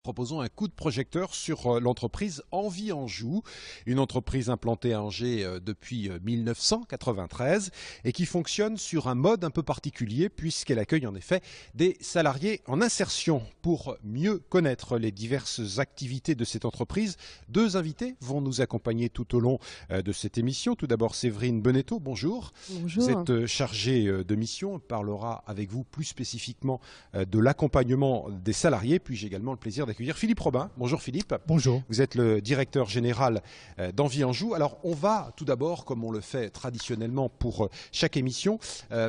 proposons un coup de projecteur sur l'entreprise Envie Anjou, une entreprise implantée à Angers depuis 1993 et qui fonctionne sur un mode un peu particulier puisqu'elle accueille en effet des salariés en insertion. Pour mieux connaître les diverses activités de cette entreprise, deux invités vont nous accompagner tout au long de cette émission. Tout d'abord Séverine Bonetto, bonjour. Bonjour. Vous êtes chargée de mission, on parlera avec vous plus spécifiquement de l'accompagnement des salariés. Puis j'ai également le plaisir d'accueillir Philippe Robin. Bonjour Philippe. Bonjour. Vous êtes le directeur général d'Envie Anjou. Alors on va tout d'abord, comme on le fait traditionnellement pour chaque émission,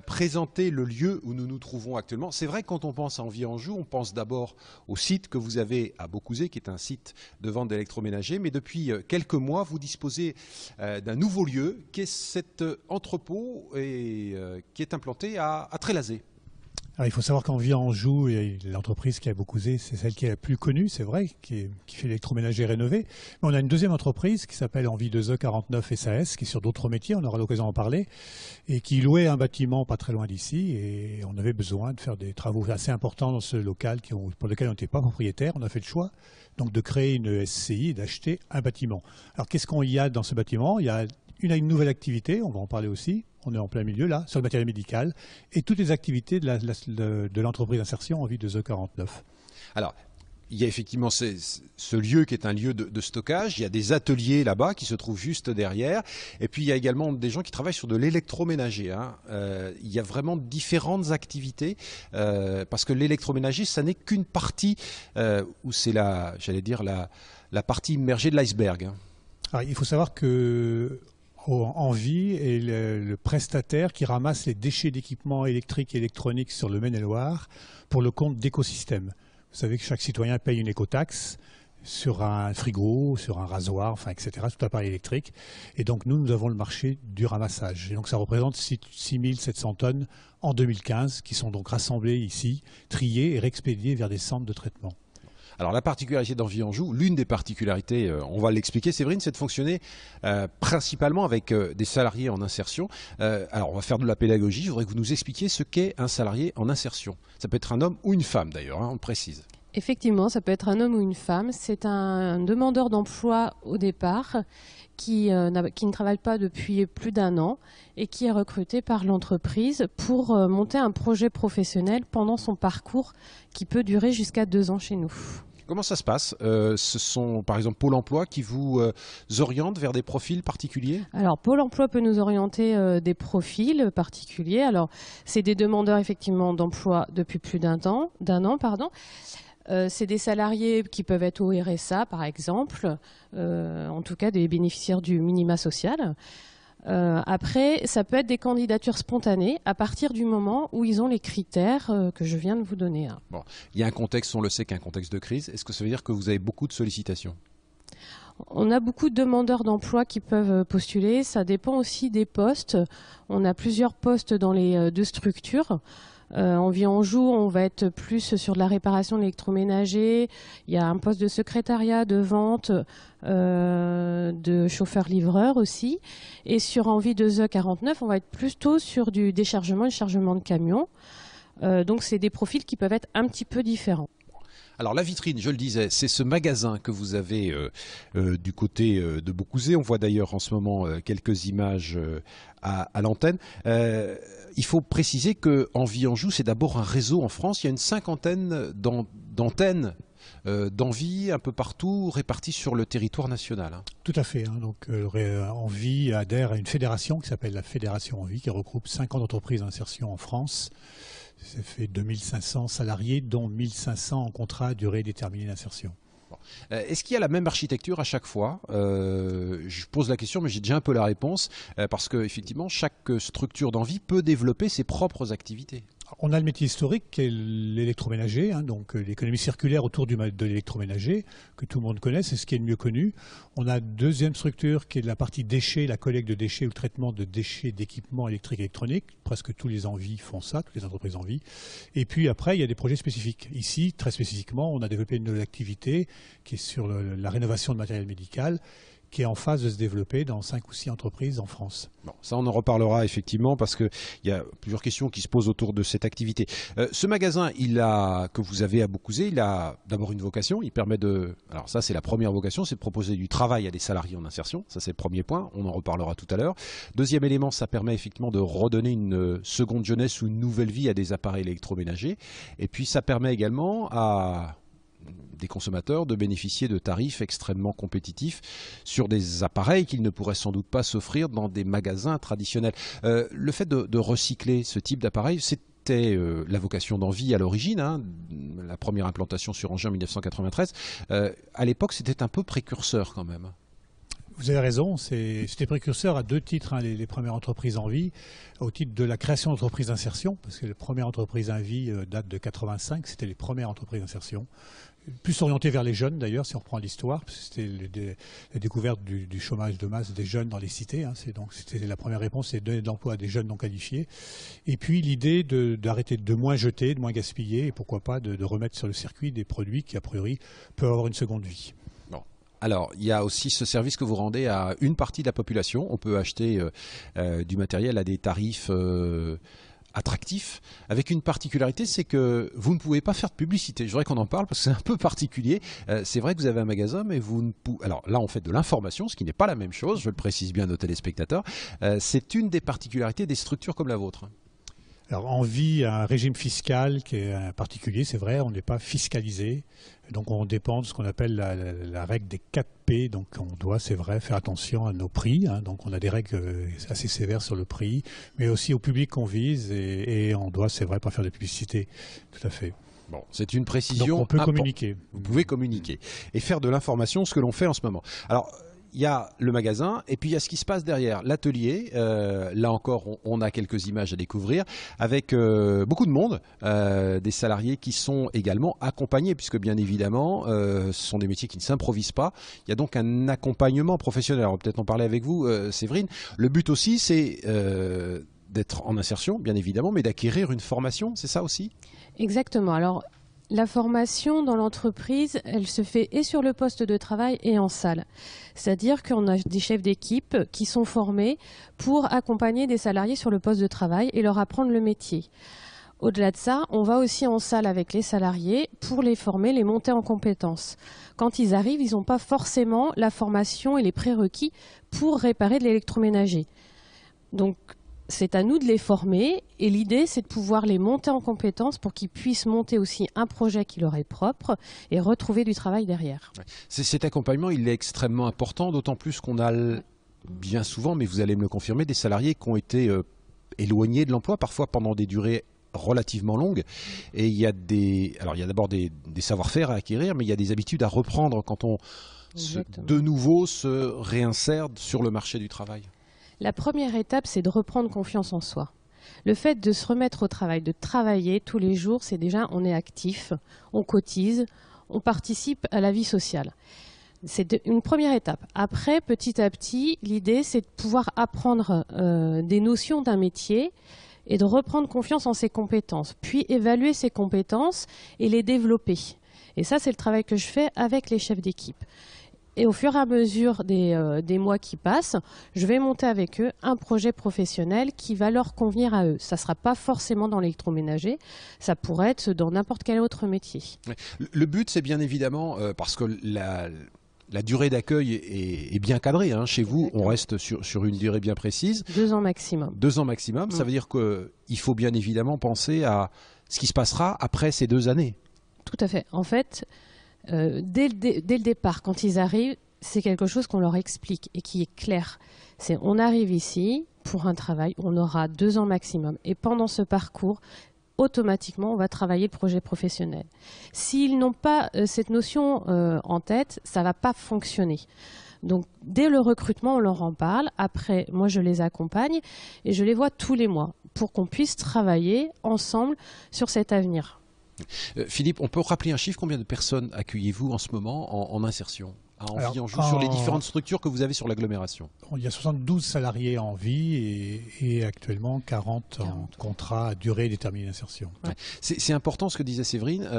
présenter le lieu où nous nous trouvons actuellement. C'est vrai que quand on pense à Envie Anjou, on pense d'abord au site que vous avez à Beaucouzé, qui est un site de vente d'électroménager. Mais depuis quelques mois, vous disposez d'un nouveau lieu qui est cet entrepôt et qui est implanté à Trélazé. Alors, il faut savoir qu'Envie Anjou, et l'entreprise qui est à Beaucouzé, c'est celle qui est la plus connue, c'est vrai, qui fait l'électroménager rénové. Mais on a une deuxième entreprise qui s'appelle Envie 2E49 SAS, qui est sur d'autres métiers, on aura l'occasion d'en parler, et qui louait un bâtiment pas très loin d'ici, et on avait besoin de faire des travaux assez importants dans ce local pour lequel on n'était pas propriétaire. On a fait le choix donc de créer une SCI et d'acheter un bâtiment. Alors qu'est-ce qu'on y a dans ce bâtiment? Il y a une nouvelle activité, on va en parler aussi. On est en plein milieu là, sur le matériel médical et toutes les activités de l'entreprise d'insertion Envie 2E49. Alors, il y a effectivement ce lieu qui est un lieu de stockage. Il y a des ateliers là-bas qui se trouvent juste derrière. Et puis il y a également des gens qui travaillent sur de l'électroménager. Il y a vraiment différentes activités parce que l'électroménager, ça n'est qu'une partie où c'est la partie immergée de l'iceberg. Alors, il faut savoir que Envie est le prestataire qui ramasse les déchets d'équipements électriques et électroniques sur le Maine-et-Loire pour le compte d'Écosystème. Vous savez que chaque citoyen paye une écotaxe sur un frigo, sur un rasoir, enfin, etc., tout appareil électrique. Et donc nous avons le marché du ramassage. Et donc ça représente 6 700 tonnes en 2015 qui sont donc rassemblées ici, triées et réexpédiées vers des centres de traitement. Alors la particularité d'Envie Anjou, l'une des particularités, on va l'expliquer Séverine, c'est de fonctionner principalement avec des salariés en insertion. Alors on va faire de la pédagogie, je voudrais que vous nous expliquiez ce qu'est un salarié en insertion. Ça peut être un homme ou une femme d'ailleurs, on précise. Effectivement, ça peut être un homme ou une femme. C'est un demandeur d'emploi au départ qui ne travaille pas depuis plus d'1 an et qui est recruté par l'entreprise pour monter un projet professionnel pendant son parcours qui peut durer jusqu'à 2 ans chez nous. Comment ça se passe? Ce sont par exemple Pôle emploi qui vous oriente vers des profils particuliers? Alors Pôle emploi peut nous orienter des profils particuliers. Alors c'est des demandeurs effectivement d'emploi depuis plus d'un an. C'est des salariés qui peuvent être au RSA par exemple, en tout cas des bénéficiaires du minima social. Après, ça peut être des candidatures spontanées à partir du moment où ils ont les critères que je viens de vous donner. Bon, il y a un contexte, on le sait, qu'un contexte de crise. Est-ce que ça veut dire que vous avez beaucoup de sollicitations? On a beaucoup de demandeurs d'emploi qui peuvent postuler. Ça dépend aussi des postes. On a plusieurs postes dans les deux structures. Envie Anjou, on va être plus sur de la réparation de l'électroménager. Il y a un poste de secrétariat, de vente, de chauffeur-livreur aussi. Et sur Envie 2E49, on va être plutôt sur du déchargement et chargement de camions. Donc c'est des profils qui peuvent être un petit peu différents. Alors la vitrine, je le disais, c'est ce magasin que vous avez du côté de Beaucouzé. On voit d'ailleurs en ce moment quelques images à l'antenne. Il faut préciser que Envie Anjou, c'est d'abord un réseau en France. Il y a une 50aine d'antennes d'Envie un peu partout, réparties sur le territoire national. Tout à fait. Donc Envie adhère à une fédération qui s'appelle la Fédération Envie, qui regroupe 50 entreprises d'insertion en France. Ça fait 2500 salariés, dont 1500 en contrat à durée déterminée d'insertion. Bon. Est-ce qu'il y a la même architecture à chaque fois? Je pose la question, mais j'ai déjà un peu la réponse, parce qu'effectivement, chaque structure d'Envie peut développer ses propres activités. On a le métier historique qui est l'électroménager, donc l'économie circulaire autour de l'électroménager, que tout le monde connaît, c'est ce qui est le mieux connu. On a une deuxième structure qui est la partie déchets, la collecte de déchets ou le traitement de déchets d'équipements électriques et électroniques. Presque tous les Envies font ça, toutes les entreprises Envie. Et puis après, il y a des projets spécifiques. Ici, très spécifiquement, on a développé une nouvelle activité qui est sur la rénovation de matériel médical, qui est en phase de se développer dans 5 ou 6 entreprises en France. Bon, ça on en reparlera effectivement parce qu'il y a plusieurs questions qui se posent autour de cette activité. Ce magasin que vous avez à Beaucouzé, il a d'abord une vocation, il permet de... Alors ça c'est la première vocation, c'est de proposer du travail à des salariés en insertion, ça c'est le premier point, on en reparlera tout à l'heure. Deuxième élément, ça permet effectivement de redonner une seconde jeunesse ou une nouvelle vie à des appareils électroménagers. Et puis ça permet également à des consommateurs de bénéficier de tarifs extrêmement compétitifs sur des appareils qu'ils ne pourraient sans doute pas s'offrir dans des magasins traditionnels. Le fait de recycler ce type d'appareil, c'était la vocation d'Envie à l'origine, hein, la première implantation sur engin en 1993. À l'époque, c'était un peu précurseur quand même. Vous avez raison, c'était précurseur à 2 titres, hein, les premières entreprises en vie, au titre de la création d'entreprises d'insertion, parce que les premières entreprises en vie datent de 85, c'était les premières entreprises d'insertion, plus orientées vers les jeunes d'ailleurs, si on reprend l'histoire, c'était la découverte du chômage de masse des jeunes dans les cités, hein, donc c'était la première réponse, c'est donner de l'emploi à des jeunes non qualifiés, et puis l'idée d'arrêter de moins jeter, de moins gaspiller, et pourquoi pas de remettre sur le circuit des produits qui a priori peuvent avoir une seconde vie. Alors, il y a aussi ce service que vous rendez à une partie de la population. On peut acheter du matériel à des tarifs attractifs, avec une particularité, c'est que vous ne pouvez pas faire de publicité. Je voudrais qu'on en parle parce que c'est un peu particulier. C'est vrai que vous avez un magasin, mais vous ne pouvez... Alors là, on fait de l'information, ce qui n'est pas la même chose, je le précise bien à nos téléspectateurs. C'est une des particularités des structures comme la vôtre. Alors, Envie a un régime fiscal qui est particulier, c'est vrai, on n'est pas fiscalisé. Donc, on dépend de ce qu'on appelle la règle des 4 P. Donc, on doit, c'est vrai, faire attention à nos prix. Hein. Donc, on a des règles assez sévères sur le prix, mais aussi au public qu'on vise. Et on doit, c'est vrai, pas faire de publicité. Tout à fait. Bon, c'est une précision. Donc, on peut communiquer. Vous pouvez communiquer et faire de l'information, ce que l'on fait en ce moment. Alors, il y a le magasin et puis il y a ce qui se passe derrière, l'atelier. Là encore, on a quelques images à découvrir avec beaucoup de monde, des salariés qui sont également accompagnés puisque bien évidemment, ce sont des métiers qui ne s'improvisent pas. Il y a donc un accompagnement professionnel. Alors peut-être en parler avec vous, Séverine. Le but aussi, c'est d'être en insertion, bien évidemment, mais d'acquérir une formation, c'est ça aussi ? Exactement. Alors, la formation dans l'entreprise, elle se fait et sur le poste de travail et en salle. C'est-à-dire qu'on a des chefs d'équipe qui sont formés pour accompagner des salariés sur le poste de travail et leur apprendre le métier. Au-delà de ça, on va aussi en salle avec les salariés pour les former, les monter en compétences. Quand ils arrivent, ils n'ont pas forcément la formation et les prérequis pour réparer de l'électroménager. Donc, c'est à nous de les former et l'idée c'est de pouvoir les monter en compétences pour qu'ils puissent monter aussi un projet qui leur est propre et retrouver du travail derrière. Cet accompagnement il est extrêmement important, d'autant plus qu'on a bien souvent, mais vous allez me le confirmer, des salariés qui ont été éloignés de l'emploi, parfois pendant des durées relativement longues. Et il y a d'abord des savoir-faire à acquérir, mais il y a des habitudes à reprendre quand on de nouveau se réinsère sur le marché du travail. La première étape, c'est de reprendre confiance en soi. Le fait de se remettre au travail, de travailler tous les jours, c'est déjà, on est actif, on cotise, on participe à la vie sociale. C'est une première étape. Après, petit à petit, l'idée, c'est de pouvoir apprendre des notions d'un métier et de reprendre confiance en ses compétences, puis évaluer ses compétences et les développer. Et ça, c'est le travail que je fais avec les chefs d'équipe. Et au fur et à mesure des mois qui passent, je vais monter avec eux un projet professionnel qui va leur convenir à eux. Ça ne sera pas forcément dans l'électroménager, ça pourrait être dans n'importe quel autre métier. Le but, c'est bien évidemment, parce que la durée d'accueil est bien cadrée. Hein. Chez vous, on reste sur une durée bien précise. 2 ans maximum. 2 ans maximum, ça veut dire qu'il faut bien évidemment penser à ce qui se passera après ces 2 années. Tout à fait. En fait... dès le départ, quand ils arrivent, c'est quelque chose qu'on leur explique et qui est clair. On arrive ici pour un travail, on aura 2 ans maximum. Et pendant ce parcours, automatiquement, on va travailler le projet professionnel. S'ils n'ont pas cette notion en tête, ça ne va pas fonctionner. Donc, dès le recrutement, on leur en parle. Après, moi, je les accompagne et je les vois tous les mois pour qu'on puisse travailler ensemble sur cet avenir. Philippe, on peut rappeler un chiffre, combien de personnes accueillez-vous en ce moment en insertion à Envie-en-Joue sur les différentes structures que vous avez sur l'agglomération? Il y a 72 salariés en vie et actuellement 40 en contrat à durée déterminée d'insertion. Ouais. C'est important ce que disait Séverine.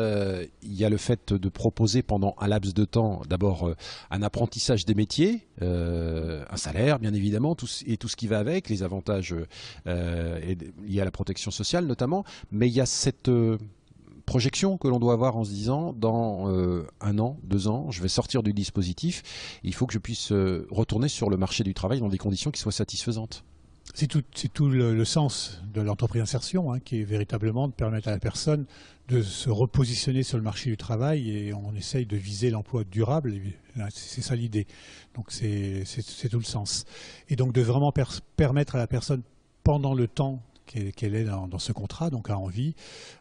Il y a le fait de proposer pendant un laps de temps d'abord un apprentissage des métiers, un salaire bien évidemment, et tout ce qui va avec, les avantages liés à la protection sociale notamment, mais il y a cette projection que l'on doit avoir en se disant dans 1 an, 2 ans, je vais sortir du dispositif, il faut que je puisse retourner sur le marché du travail dans des conditions qui soient satisfaisantes. C'est tout le sens de l'entreprise insertion, qui est véritablement de permettre à la personne de se repositionner sur le marché du travail et on essaye de viser l'emploi durable, c'est ça l'idée. Donc c'est tout le sens. Et donc de vraiment permettre à la personne pendant le temps qu'elle est dans ce contrat, donc à Envie,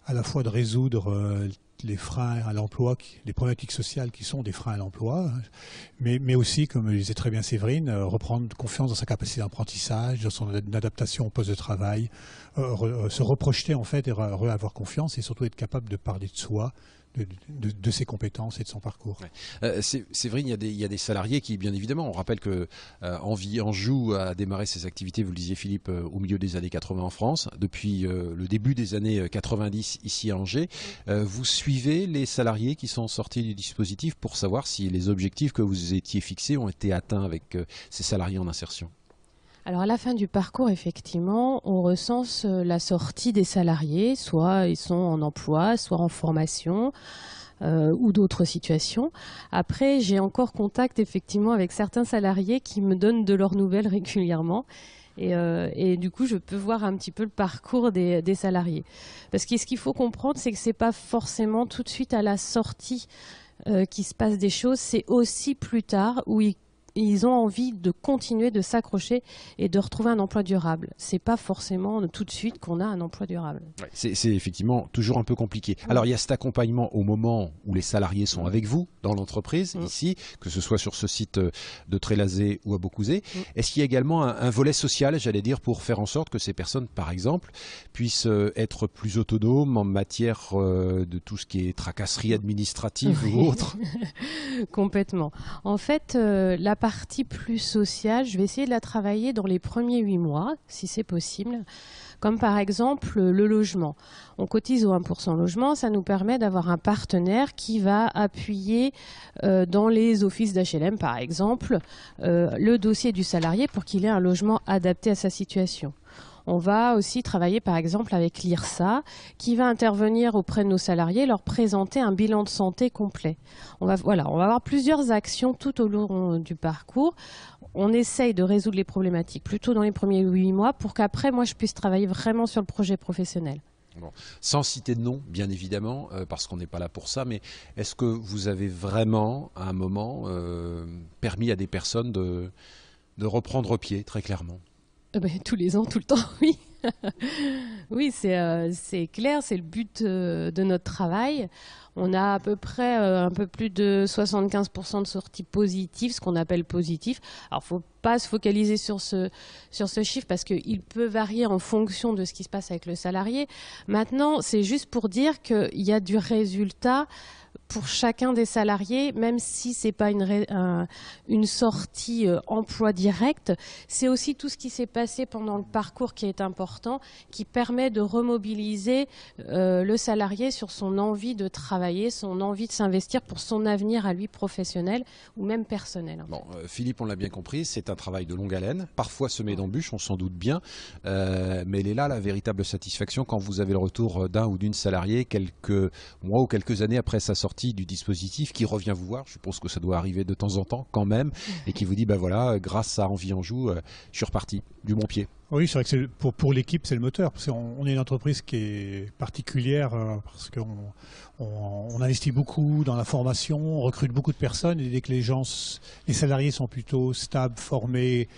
à la fois de résoudre les freins à l'emploi, les problématiques sociales qui sont des freins à l'emploi, mais aussi, comme le disait très bien Séverine, reprendre confiance dans sa capacité d'apprentissage, dans son adaptation au poste de travail, se reprojeter en fait et avoir confiance et surtout être capable de parler de soi, de ses compétences et de son parcours. Ouais. Séverine, il y a des salariés qui, bien évidemment, on rappelle que Envie-en-Joue a démarré ses activités, vous le disiez Philippe, au milieu des années 80 en France, depuis le début des années 90 ici à Angers. Vous suivez les salariés qui sont sortis du dispositif pour savoir si les objectifs que vous étiez fixés ont été atteints avec ces salariés en insertion? Alors à la fin du parcours, effectivement, on recense la sortie des salariés, soit ils sont en emploi, soit en formation ou d'autres situations. Après, j'ai encore contact effectivement avec certains salariés qui me donnent de leurs nouvelles régulièrement. Et du coup, je peux voir un petit peu le parcours des salariés. Parce que ce qu'il faut comprendre, c'est que ce n'est pas forcément tout de suite à la sortie qu'il se passe des choses, c'est aussi plus tard où ils ont envie de continuer de s'accrocher et de retrouver un emploi durable. C'est pas forcément tout de suite qu'on a un emploi durable. Ouais, c'est effectivement toujours un peu compliqué. Alors il y a cet accompagnement au moment où les salariés sont avec vous dans l'entreprise, ici, que ce soit sur ce site de Trélazé ou à Beaucouzé. Est-ce qu'il y a également un volet social, j'allais dire, pour faire en sorte que ces personnes, par exemple, puissent être plus autonomes en matière de tout ce qui est tracasserie administrative ou autre? Complètement. En fait, la partie plus sociale, je vais essayer de la travailler dans les premiers 8 mois, si c'est possible. Comme par exemple le logement. On cotise au 1% logement, ça nous permet d'avoir un partenaire qui va appuyer dans les offices d'HLM, par exemple, le dossier du salarié pour qu'il ait un logement adapté à sa situation. On va aussi travailler par exemple avec l'IRSA qui va intervenir auprès de nos salariés, leur présenter un bilan de santé complet. On va avoir plusieurs actions tout au long du parcours. On essaye de résoudre les problématiques plutôt dans les premiers 8 mois pour qu'après, moi, je puisse travailler vraiment sur le projet professionnel. Bon. Sans citer de nom, bien évidemment, parce qu'on n'est pas là pour ça, mais est-ce que vous avez vraiment, à un moment, permis à des personnes de reprendre pied, très clairement? Tous les ans, tout le temps, oui. Oui, c'est clair, c'est le but de notre travail. On a à peu près un peu plus de 75% de sorties positives, ce qu'on appelle positif. Alors, il ne faut pas se focaliser sur ce chiffre parce qu'il peut varier en fonction de ce qui se passe avec le salarié. Maintenant, c'est juste pour dire qu'il y a du résultat pour chacun des salariés, même si ce n'est pas une sortie emploi direct, c'est aussi tout ce qui s'est passé pendant le parcours qui est important, qui permet de remobiliser le salarié sur son envie de travailler, son envie de s'investir pour son avenir à lui professionnel ou même personnel. Bon, Philippe, on l'a bien compris, c'est un travail de longue haleine, parfois semé d'embûches, on s'en doute bien, mais elle est là la véritable satisfaction quand vous avez le retour d'un ou d'une salariée quelques mois ou quelques années après sa sortie du dispositif qui revient vous voir, je suppose que ça doit arriver de temps en temps quand même, et qui vous dit, ben voilà, grâce à Envie-en-Joue, je suis reparti du bon pied. Oui, c'est vrai que pour l'équipe, c'est le moteur. Parce qu'on est une entreprise qui est particulière parce qu'on investit beaucoup dans la formation, on recrute beaucoup de personnes et dès que les salariés sont plutôt stables, formés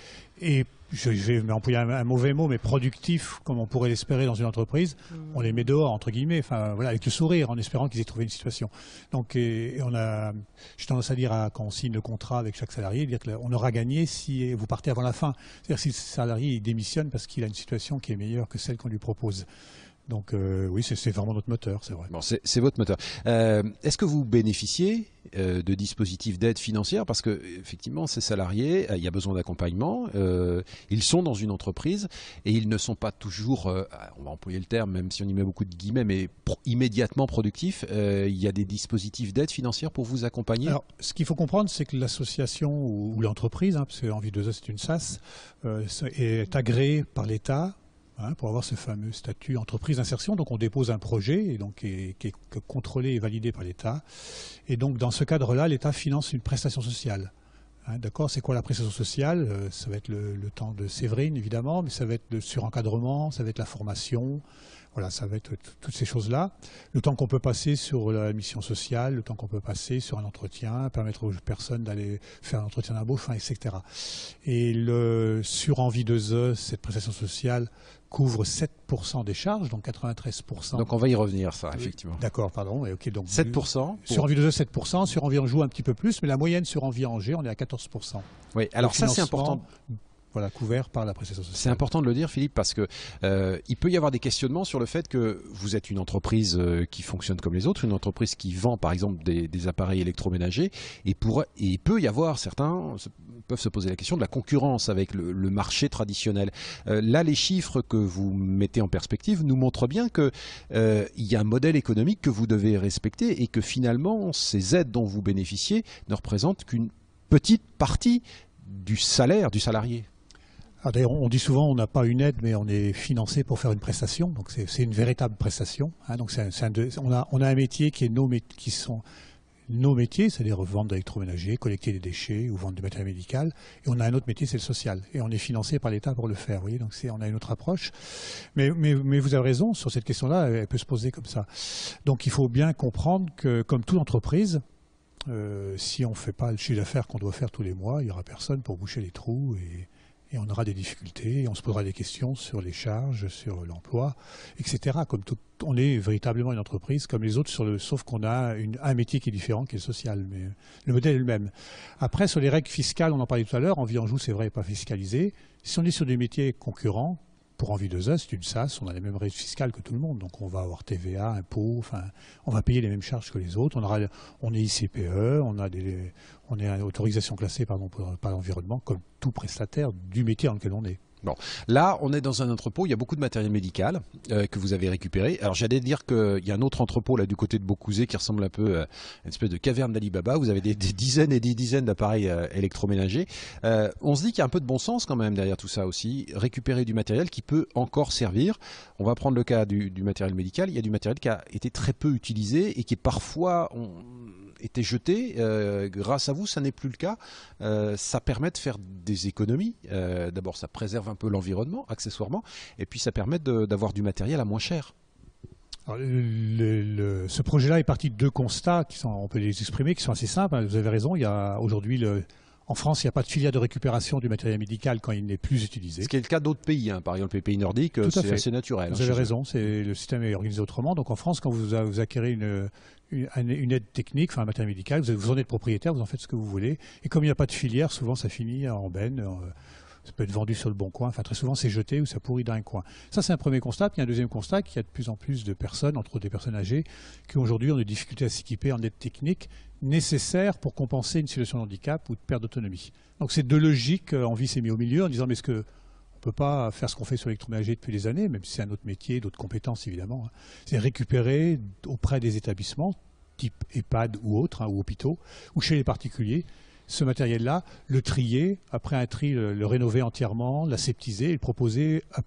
et je vais m'employer un mauvais mot, mais productifs, comme on pourrait l'espérer dans une entreprise, on les met dehors, entre guillemets, enfin, voilà, avec le sourire, en espérant qu'ils aient trouvé une situation. Donc, j'ai tendance à dire, quand on signe le contrat avec chaque salarié, dire qu'on aura gagné si vous partez avant la fin. C'est-à-dire si le salarié il démissionne parce qu'il a une situation qui est meilleure que celle qu'on lui propose. Donc oui, c'est vraiment notre moteur, c'est vrai. Bon, c'est votre moteur. Est-ce que vous bénéficiez de dispositifs d'aide financière? Parce que effectivement, ces salariés, il y a besoin d'accompagnement. Ils sont dans une entreprise et ils ne sont pas toujours, on va employer le terme, même si on y met beaucoup de guillemets, mais immédiatement productifs. Il y a des dispositifs d'aide financière pour vous accompagner? Alors, ce qu'il faut comprendre, c'est que l'association ou l'entreprise, parce que Envie 2E, c'est une SAS, est agréée par l'État pour avoir ce fameux statut entreprise d'insertion. Donc on dépose un projet et donc, qui est contrôlé et validé par l'État. Et donc dans ce cadre-là, l'État finance une prestation sociale. D'accord, c'est quoi la prestation sociale? Ça va être le temps de Séverine, évidemment, mais ça va être le surencadrement, ça va être la formation. Voilà, ça va être toutes ces choses-là. Le temps qu'on peut passer sur la mission sociale, le temps qu'on peut passer sur un entretien, permettre aux personnes d'aller faire un entretien d'embauche, etc. Et sur Envie 2E, cette prestation sociale couvre 7% des charges, donc 93%. Donc on va y revenir, ça, effectivement. D'accord, pardon. Et okay, donc 7% sur Envie 2E, 7%. Sur Envie Anjou, un petit peu plus, mais la moyenne sur Envie Angers, on est à 14%. Oui, alors ça, c'est important. Voilà, couvert par la prestation sociale. C'est important de le dire, Philippe, parce que il peut y avoir des questionnements sur le fait que vous êtes une entreprise qui fonctionne comme les autres, une entreprise qui vend par exemple des appareils électroménagers, et il peut y avoir, certains peuvent se poser la question de la concurrence avec le marché traditionnel. Là, les chiffres que vous mettez en perspective nous montrent bien que il y a un modèle économique que vous devez respecter et que finalement, ces aides dont vous bénéficiez ne représentent qu'une petite partie du salaire du salarié. D'ailleurs, on dit souvent on n'a pas une aide, mais on est financé pour faire une prestation. Donc c'est une véritable prestation. Donc on a un métier qui sont nos métiers, c'est-à-dire vendre d'électroménager, collecter des déchets ou vendre du matériel médical. Et on a un autre métier, c'est le social. Et on est financé par l'État pour le faire. Vous voyez, donc on a une autre approche. Mais vous avez raison sur cette question-là, elle peut se poser comme ça. Donc il faut bien comprendre que, comme toute entreprise, si on ne fait pas le chiffre d'affaires qu'on doit faire tous les mois, il n'y aura personne pour boucher les trous et on aura des difficultés, et on se posera des questions sur les charges, sur l'emploi, etc. On est véritablement une entreprise comme les autres, sauf qu'on a un métier qui est différent, qui est le social, mais le modèle est le même. Après, sur les règles fiscales, on en parlait tout à l'heure, Envie Anjou, c'est vrai, n'est pas fiscalisé. Si on est sur des métiers concurrents, pour Envie 2E, c'est une SAS, on a les mêmes règles fiscales que tout le monde, donc on va avoir TVA, impôts, on va payer les mêmes charges que les autres, on est ICPE, on est à autorisation classée par l'environnement, comme tout prestataire du métier dans lequel on est. Bon, là, on est dans un entrepôt, il y a beaucoup de matériel médical que vous avez récupéré. Alors, j'allais dire qu'il y a un autre entrepôt là du côté de Beaucouzé qui ressemble un peu à une espèce de caverne d'Ali Baba. Vous avez des dizaines et des dizaines d'appareils électroménagers. On se dit qu'il y a un peu de bon sens quand même derrière tout ça aussi. Récupérer du matériel qui peut encore servir. On va prendre le cas du matériel médical. Il y a du matériel qui a été très peu utilisé et qui est parfois été jeté. Grâce à vous, ça n'est plus le cas. Ça permet de faire des économies. D'abord, ça préserve un peu l'environnement, accessoirement, et puis ça permet d'avoir du matériel à moins cher. Alors, ce projet-là est parti de deux constats, on peut les exprimer, qui sont assez simples. Vous avez raison, il y a aujourd'hui, en France, il n'y a pas de filière de récupération du matériel médical quand il n'est plus utilisé. Ce qui est le cas d'autres pays, par exemple les pays nordiques, c'est assez naturel. Vous avez raison, le système est organisé autrement. Donc en France, quand vous acquérez une aide technique, un matériel médical, vous en êtes propriétaire, vous en faites ce que vous voulez. Et comme il n'y a pas de filière, souvent ça finit en benne. Ça peut être vendu sur le bon coin. Très souvent, c'est jeté ou ça pourrit dans un coin. Ça, c'est un premier constat. Puis il y a un deuxième constat qu'il y a de plus en plus de personnes, entre autres des personnes âgées, qui aujourd'hui ont des difficultés à s'équiper en aide technique nécessaire pour compenser une situation de handicap ou de perte d'autonomie. Donc c'est deux logiques. Envie s'est mis au milieu en disant mais est-ce que on peut pas faire ce qu'on fait sur l'électroménager depuis des années, même si c'est un autre métier, d'autres compétences évidemment. C'est récupérer auprès des établissements, type EHPAD ou autres, ou hôpitaux, ou chez les particuliers, ce matériel-là, le trier, après un tri, le rénover entièrement, l'aseptiser et le proposer à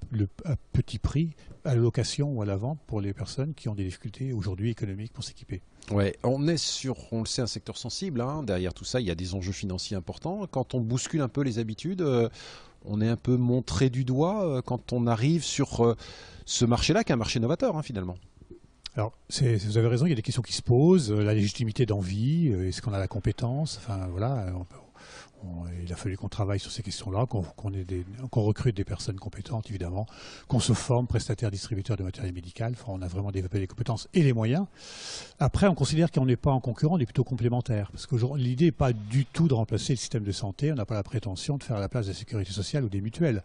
petit prix, à la location ou à la vente pour les personnes qui ont des difficultés aujourd'hui économiques pour s'équiper. Ouais, on est sur, on le sait, un secteur sensible. Derrière tout ça, il y a des enjeux financiers importants. Quand on bouscule un peu les habitudes, on est un peu montré du doigt quand on arrive sur ce marché-là, qui est un marché novateur finalement. Alors, vous avez raison, il y a des questions qui se posent, la légitimité d'Envie, est-ce qu'on a la compétence, voilà, il a fallu qu'on travaille sur ces questions-là, qu'on recrute des personnes compétentes, évidemment, qu'on se forme, prestataires, distributeurs de matériel médical, on a vraiment développé les compétences et les moyens. Après, on considère qu'on n'est pas en concurrent, on est plutôt complémentaire, parce que l'idée n'est pas du tout de remplacer le système de santé, on n'a pas la prétention de faire à la place de la sécurité sociale ou des mutuelles.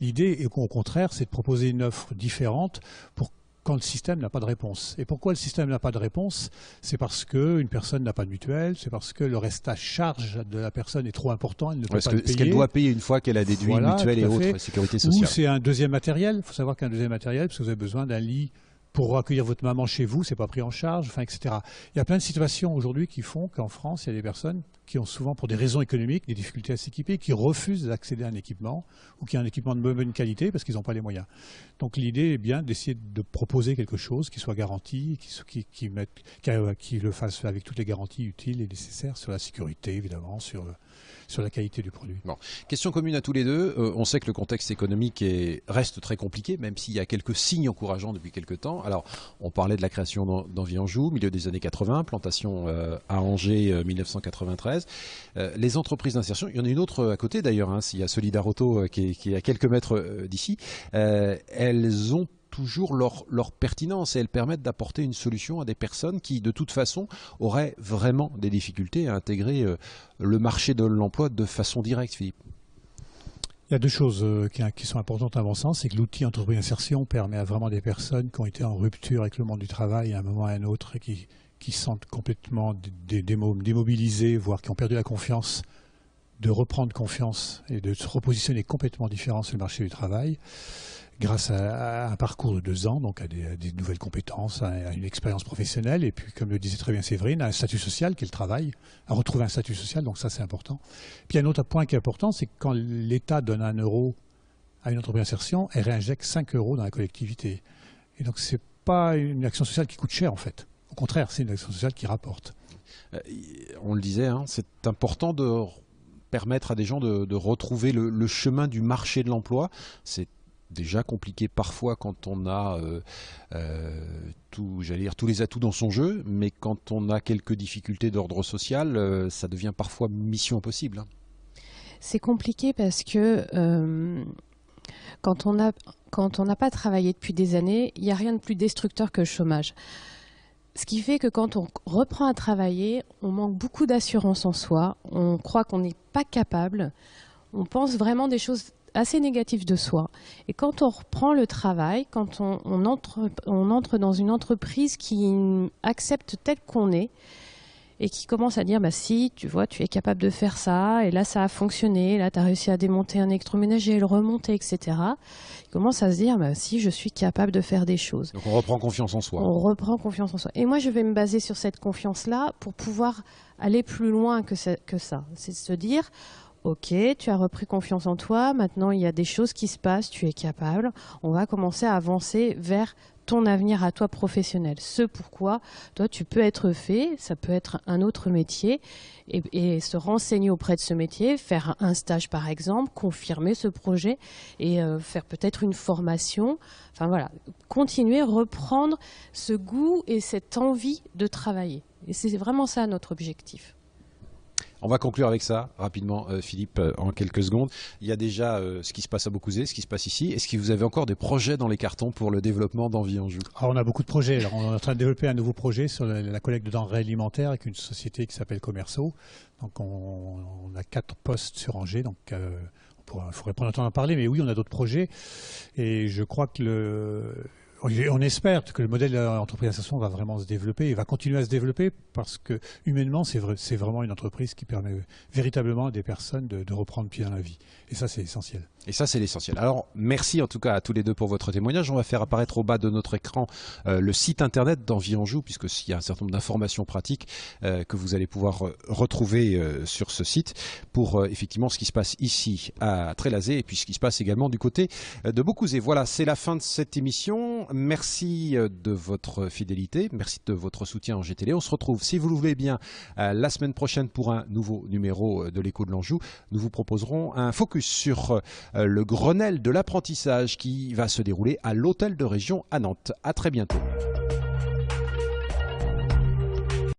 L'idée, au contraire, c'est de proposer une offre différente pour quand le système n'a pas de réponse. Et pourquoi le système n'a pas de réponse? C'est parce qu'une personne n'a pas de mutuelle, c'est parce que le reste à charge de la personne est trop important, elle ne peut pas le payer. Ce qu'elle doit payer une fois qu'elle a déduit mutuelle et autres, sécurité sociale. Ou c'est un deuxième matériel, il faut savoir qu'un deuxième matériel, parce que vous avez besoin d'un lit pour accueillir votre maman chez vous, c'est pas pris en charge, enfin, etc. Il y a plein de situations aujourd'hui qui font qu'en France, il y a des personnes qui ont souvent, pour des raisons économiques, des difficultés à s'équiper, qui refusent d'accéder à un équipement ou qui a un équipement de bonne qualité parce qu'ils n'ont pas les moyens. Donc l'idée est bien d'essayer de proposer quelque chose qui soit garanti, qui le fasse avec toutes les garanties utiles et nécessaires sur la sécurité, évidemment, sur la qualité du produit. Bon. Question commune à tous les deux. On sait que le contexte économique reste très compliqué, même s'il y a quelques signes encourageants depuis quelques temps. Alors, on parlait de la création d'Envie Anjou, milieu des années 80, plantation à Angers, 1993. Les entreprises d'insertion, il y en a une autre à côté d'ailleurs, hein, il y a Solidar Auto qui est à quelques mètres d'ici. Elles ont toujours leur pertinence et elles permettent d'apporter une solution à des personnes qui, de toute façon, auraient vraiment des difficultés à intégrer le marché de l'emploi de façon directe, Philippe. Il y a deux choses qui sont importantes à mon sens, c'est que l'outil entreprise insertion permet à vraiment des personnes qui ont été en rupture avec le monde du travail à un moment ou à un autre et qui se sentent complètement démobilisées, voire qui ont perdu la confiance, de reprendre confiance et de se repositionner complètement différent sur le marché du travail, grâce à un parcours de 2 ans, donc à des nouvelles compétences, à une expérience professionnelle, et puis, comme le disait très bien Séverine, à un statut social qui est le travail, à retrouver un statut social, donc ça c'est important. Puis un autre point qui est important, c'est que quand l'État donne 1 euro à une entreprise d'insertion, elle réinjecte 5 euros dans la collectivité. Et donc c'est pas une action sociale qui coûte cher en fait. Au contraire, c'est une action sociale qui rapporte. On le disait, hein, c'est important de permettre à des gens de retrouver le chemin du marché de l'emploi. C'est déjà compliqué parfois quand on a tous les atouts dans son jeu, mais quand on a quelques difficultés d'ordre social, ça devient parfois mission impossible. C'est compliqué parce que quand on n'a pas travaillé depuis des années, il n'y a rien de plus destructeur que le chômage. Ce qui fait que quand on reprend à travailler, on manque beaucoup d'assurance en soi, on croit qu'on n'est pas capable, on pense vraiment des choses assez négatif de soi. Et quand on reprend le travail, quand on entre dans une entreprise qui accepte tel qu'on est et qui commence à dire, bah si, tu vois, tu es capable de faire ça, et là ça a fonctionné, là tu as réussi à démonter un électroménager, le remonter, etc. Il commence à se dire, bah si, je suis capable de faire des choses. Donc on reprend confiance en soi. On reprend confiance en soi. Et moi je vais me baser sur cette confiance-là pour pouvoir aller plus loin que ça. C'est de se dire, ok, tu as repris confiance en toi, maintenant il y a des choses qui se passent, tu es capable, on va commencer à avancer vers ton avenir à toi professionnel. Ce pourquoi toi tu peux être fait, ça peut être un autre métier, et se renseigner auprès de ce métier, faire un stage par exemple, confirmer ce projet et faire peut-être une formation, enfin voilà, continuer, reprendre ce goût et cette envie de travailler. Et c'est vraiment ça notre objectif. On va conclure avec ça rapidement, Philippe, en quelques secondes. Il y a déjà ce qui se passe à Beaucouzé, ce qui se passe ici. Est-ce que vous avez encore des projets dans les cartons pour le développement d'Envie Anjou? On a beaucoup de projets. Alors, on est en train de développer un nouveau projet sur la collecte de denrées alimentaires avec une société qui s'appelle Commerceau. Donc on a 4 postes sur Angers. Donc il faudrait prendre le temps d'en parler. Mais oui, on a d'autres projets. Et je crois que on espère que le modèle d'entreprise d'insertion va vraiment se développer et va continuer à se développer parce que humainement, c'est vraiment une entreprise qui permet véritablement à des personnes de reprendre pied dans la vie. Et ça, c'est essentiel. Et ça, c'est l'essentiel. Alors, merci en tout cas à tous les deux pour votre témoignage. On va faire apparaître au bas de notre écran le site internet d'Envie Anjou, puisqu'il y a un certain nombre d'informations pratiques que vous allez pouvoir retrouver sur ce site pour effectivement ce qui se passe ici à Trélazé et puis ce qui se passe également du côté de Beaucouzé. Voilà, c'est la fin de cette émission. Merci de votre fidélité, merci de votre soutien en GTL. On se retrouve, si vous le voulez bien, la semaine prochaine pour un nouveau numéro de l'Écho de l'Anjou. Nous vous proposerons un focus sur le Grenelle de l'apprentissage qui va se dérouler à l'Hôtel de Région à Nantes. À très bientôt.